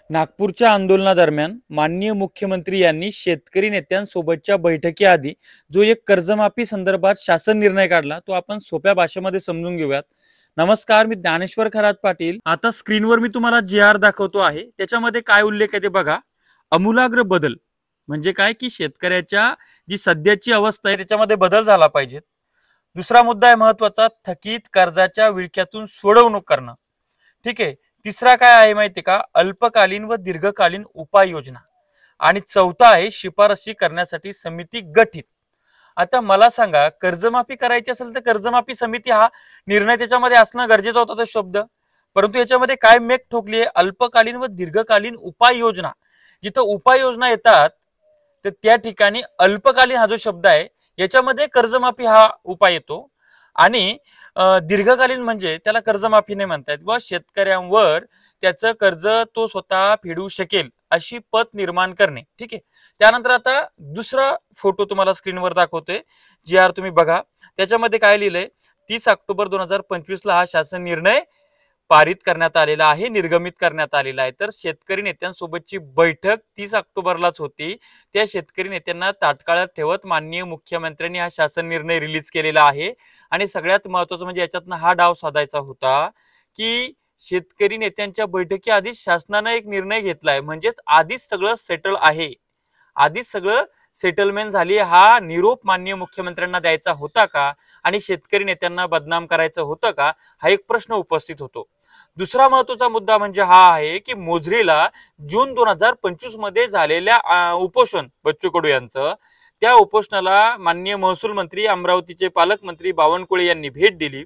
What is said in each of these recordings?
नागपूरच्या आंदोलनादरम्यान माननीय मुख्यमंत्री यांनी शेतकरी नेत्यांसोबतच्या बैठकीआधी जो एक कर्जमाफी संदर्भात शासन निर्णय काढला तो आपण सोप्या भाषेमध्ये समजून घेऊयात। नमस्कार, मी ज्ञानेश्वर खरात पाटील। आता स्क्रीनवर मी तुम्हाला जी आर दाखवतो आहे, त्याच्यामध्ये काय उल्लेख आहे ते बघा। अमूलाग्र बदल म्हणजे काय की शेतकऱ्याच्या जी सध्याची अवस्था आहे त्याच्यामध्ये बदल झाला पाहिजे। दुसरा मुद्दा आहे महत्वाचा, थकीत कर्जाच्या विळख्यातून सोडवणूक करणं। ठीक आहे। तिसरा काय आहे माहिती का, अल्पकालीन व दीर्घकालीन उपाययोजना। आणि चौथा आहे शिफारशी करण्यासाठी समिती गठीत। आता मला सांगा, कर्जमाफी करायची असेल तर कर्जमाफी समिती हा निर्णय त्याच्यामध्ये असणं गरजेचा होता तो शब्द, परंतु याच्यामध्ये काय मेक ठोकली आहे, अल्पकालीन व दीर्घकालीन उपाययोजना। जिथं उपाययोजना येतात तर त्या ठिकाणी अल्पकालीन हा जो शब्द आहे याच्यामध्ये कर्जमाफी हा उपाय येतो, आणि दीर्घकालीन म्हणजे त्याला कर्जमाफी नाही म्हणतायत व शेतकऱ्यांवर त्याचं कर्ज तो स्वतः फेडू शकेल अशी पत निर्माण करणे। ठीक आहे। त्यानंतर आता दुसरा फोटो तुम्हाला स्क्रीनवर दाखवतोय, जी आर तुम्ही बघा। त्याच्यामध्ये काय लिहिलंय, 30 ऑक्टोबर 2025 ला हा शासन निर्णय पारित करण्यात आलेला आहे, निर्गमित करण्यात आलेला आहे। तर शेतकरी नेत्यांसोबतची बैठक 30 ऑक्टोबरलाच होती। त्या शेतकरी नेत्यांना ताटकाळात ठेवत माननीय मुख्यमंत्र्यांनी हा शासन निर्णय रिलीज केलेला आहे। आणि सगळ्यात महत्त्वाचं म्हणजे याच्यातनं हा डाव साधायचा होता की शेतकरी नेत्यांच्या बैठकी आधीच शासनाने एक निर्णय घेतलाय, म्हणजेच आधीच सगळं सेटल आहे, आधीच सगळं सेटलमेंट झाली। हा निरोप माननीय मुख्यमंत्र्यांना द्यायचा होता का आणि शेतकरी नेत्यांना बदनाम करायचं होतं का, हा एक प्रश्न उपस्थित होतो। दुसरा महत्त्वाचा मुद्दा म्हणजे हा आहे की मोजरीला जून 2025 मध्ये झालेल्या उपोषण बच्चू कडू यांचं, त्या उपोषणाला माननीय महसूल मंत्री अमरावतीचे पालकमंत्री बावनकुळे यांनी भेट दिली,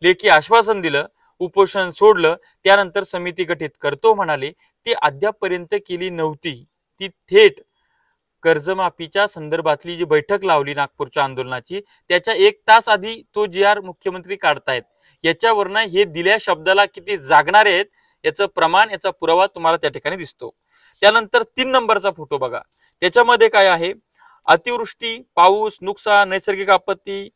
लेखी आश्वासन दिलं, उपोषण सोडलं, त्यानंतर समिती गठीत करतो म्हणाले, ती अद्यापपर्यंत केली नव्हती। ती थेट कर्जमाफीच्या संदर्भातली जी बैठक लावली नागपूरच्या आंदोलनाची, त्याच्या 1 तास आधी तो जी आर मुख्यमंत्री काढतायत। याच्यावरनं हे दिल्या शब्दाला किती जागणार आहेत याचं प्रमाण, याचा पुरावा तुम्हाला त्या ठिकाणी दिसतो। त्यानंतर 3 नंबरचा फोटो बघा। त्याच्यामध्ये काय आहे, अतिवृष्टी, पाऊस, नुकसान, नैसर्गिक आपत्ती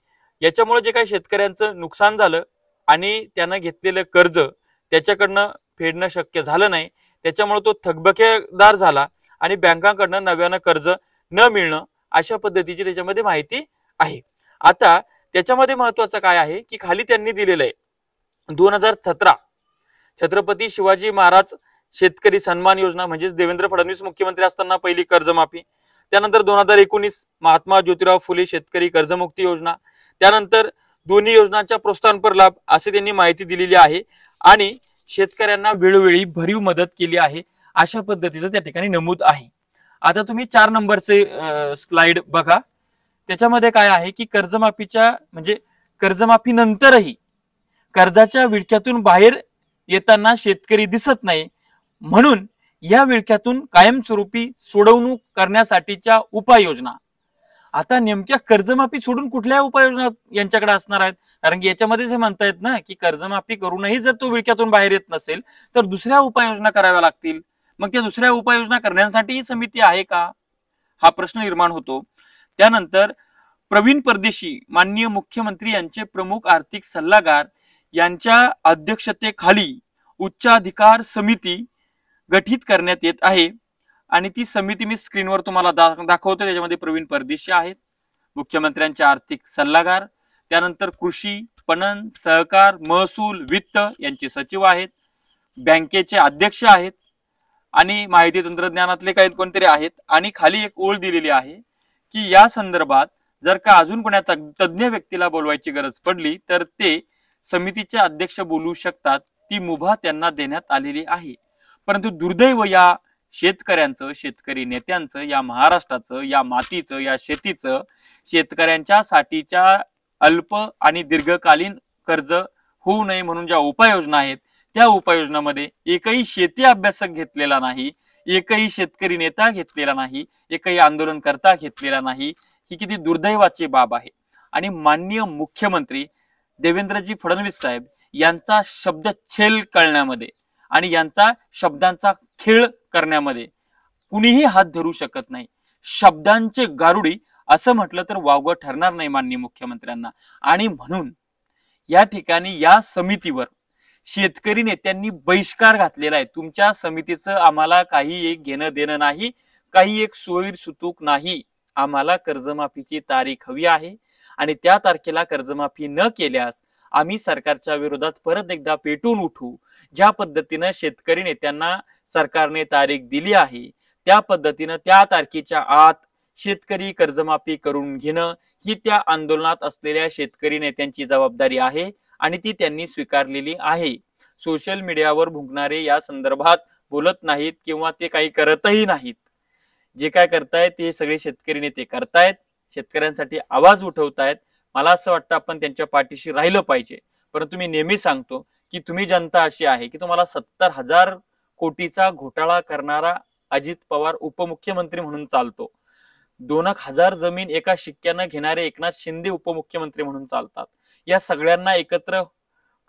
याच्यामुळे जे काही शेतकऱ्यांचं नुकसान झालं आणि त्यानं घेतलेलं कर्ज त्याच्याकडनं फेडणं शक्य झालं नाही, त्याच्यामुळे तो थकबकेदार झाला आणि बँकांकडनं नव्यानं कर्ज न मिळणं, अशा पद्धतीची त्याच्यामध्ये माहिती आहे। आता त्याच्यामध्ये महत्वाचं काय आहे की खाली त्यांनी दिलेलं आहे 2017 छत्रपती शिवाजी महाराज शेतकरी सन्मान योजना, म्हणजे देवेंद्र फडणवीस मुख्यमंत्री असताना पहिली कर्जमाफी। त्यानंतर 2019 महात्मा ज्योतिराव फुले शेतकरी कर्जमुक्ती योजना। त्यानंतर दोन्ही योजनांच्या प्रोत्साहनपर लाभ असे त्यांनी माहिती दिलेली आहे आणि शेतकऱ्यांना वेळोवेळी भरीव मदत केली आहे, अशा पद्धतीचं त्या ठिकाणी नमूद आहे। आता तुम्ही 4 नंबरचे स्लाइड बघा। त्याच्यामध्ये काय आहे की कर्जमाफीच्या म्हणजे कर्जमाफी नंतरही कर्जाच्या विळख्यातून बाहेर येताना शेतकरी दिसत नाही, म्हणून या विळख्यातून कायमस्वरूपी सोडवणूक करण्यासाठीच्या उपाययोजना। आता नेमक्या कर्जमाफी सोडून कुठल्या उपाययोजना यांच्याकडे असणार आहेत, कारण की याच्यामध्ये जे म्हणतायत ना की कर्जमाफी करूनही जर तो विळख्यातून बाहेर येत नसेल तर दुसऱ्या उपाययोजना कराव्या लागतील। मग त्या दुसऱ्या उपाययोजना करण्यासाठी ही समिती आहे का, हा प्रश्न निर्माण होतो। त्यानंतर प्रवीण परदेशी माननीय मुख्यमंत्री यांचे प्रमुख आर्थिक सल्लागार यांच्या अध्यक्षतेखाली उच्चाधिकार समिती गठीत करण्यात येत आहे, आणि ती समिती मी स्क्रीनवर तुम्हाला दाखवतो। त्याच्यामध्ये प्रवीण परदेशी आहेत, मुख्यमंत्र्यांचे आर्थिक सल्लागार, त्यानंतर कृषी, पणन, सहकार, महसूल, वित्त यांचे सचिव आहेत, बँकेचे अध्यक्ष आहेत आणि माहिती तंत्रज्ञानातले काही कोणतरी आहेत। आणि खाली एक ओळ दिलेली आहे की या संदर्भात जर का अजून कोणा तज्ञ व्यक्तीला बोलवायची गरज पडली तर ते समितीचे अध्यक्ष बोलू शकतात, ती मुभा त्यांना देण्यात आलेली आहे। परंतु दुर्दैव या शेतकऱ्यांचं, शेतकरी नेत्यांचं, या महाराष्ट्राचं, या मातीचं, या शेतीचं, शेतकऱ्यांच्या साठीच्या अल्प आणि दीर्घकालीन कर्ज होऊ नये म्हणून ज्या उपाययोजना आहेत त्या उपाययोजनामध्ये एकही शेती अभ्यासक घेतलेला नाही, एकही शेतकरी नेता घेतलेला नाही, एकही आंदोलनकर्ता घेतलेला नाही। ही किती दुर्दैवाची बाब आहे। आणि माननीय मुख्यमंत्री देवेंद्रजी फडणवीस साहेब यांचा शब्दच्छेल करण्यामध्ये आणि यांचा शब्दांचा खेळ करण्यामध्ये कुणीही हात धरू शकत नाही। शब्दांचे गारुडी असं म्हटलं तर वावगं ठरणार नाही माननीय मुख्यमंत्र्यांना। आणि म्हणून या ठिकाणी या समितीवर शेतकरी नेत्यांनी बहिष्कार घातलेला आहे. तुमच्या समितीचं आम्हाला काही एक घेणं देणं नाही, काही एक सोयीर सुतूक नाही. आम्हाला कर्जमाफीची तारीख हवी आहे आणि त्या तारखेला कर्जमाफी न केल्यास आम्ही सरकारच्या विरोधात परत एकदा पेटून उठू. ज्या पद्धतीनं शेतकरी नेत्यांना सरकारने तारीख दिली आहे त्या पद्धतीनं त्या तारखेच्या आत शेतकरी कर्जमाफी करून घेणं ही त्या आंदोलनात असलेल्या शेतकरी नेत्यांची जबाबदारी आहे आणि ती त्यांनी स्वीकारलेली आहे. सोशल मीडियावर भुंकणारे या संदर्भात बोलत नाहीत किंवा ते काही करतही नाहीत. जे काय करतायत ते सगळे शेतकरी नेते करतायत, शेतकऱ्यांसाठी आवाज उठवतायत. मला असं वाटतं आपण त्यांच्या पाठीशी राहिलं पाहिजे. परंतु मी नेहमी सांगतो की तुम्ही जनता अशी आहे की तुम्हाला 70,000 कोटीचा घोटाळा करणारा अजित पवार उपमुख्यमंत्री म्हणून चालतो. 2,000 जमीन एका शिक्क्यानं घेणारे एकनाथ शिंदे उपमुख्यमंत्री म्हणून चालतात. या सगळ्यांना एकत्र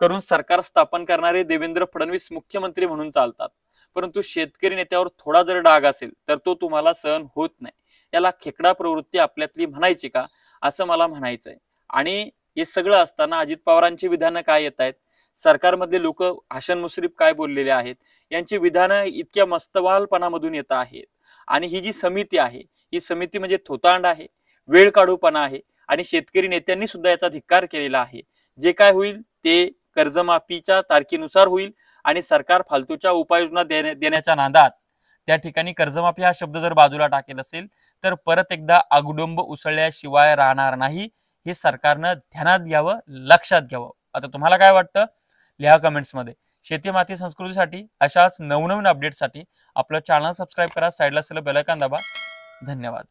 करून सरकार स्थापन करणारे देवेंद्र फडणवीस मुख्यमंत्री म्हणून चालतात. परंतु शेतकरी नेत्यावर थोडा जर डाग असेल तर तो तुम्हाला सहन होत नाही. याला खेकडा प्रवृत्ती आपल्यातली म्हणायची का, असं मला म्हणायचंय. आणि हे सगळं असताना अजित पवारांची विधानं काय येत आहेत, सरकारमधले लोक हसन मुश्रीफ काय बोललेले आहेत, यांची विधानं इतक्या मस्तवालपणामधून येत आहेत. आणि ही जी समिती आहे ही समिती म्हणजे थोतांड आहे, वेळ काढूपणा आहे आणि शेतकरी नेत्यांनी सुद्धा याचा धिक्कार केलेला आहे. जे काय होईल ते कर्जमाफीच्या तारखेनुसार होईल आणि सरकार फालतूच्या उपाययोजना देण्याच्या नादात त्या ठिकाणी कर्जमाफी हा शब्द जर बाजूला टाकेल असेल तर परत एकदा आगडोंब उसळल्याशिवाय राहणार नाही. हे सरकारनं ध्यानात घ्यावं, लक्षात घ्यावं. आता तुम्हाला काय वाटतं लिहा कमेंट्समध्ये. शेती माती संस्कृतीसाठी अशाच नवनवीन अपडेटसाठी आपलं चॅनल सबस्क्राईब करा, साईडला असलेलं बेल आयकॉन दाबा. धन्यवाद.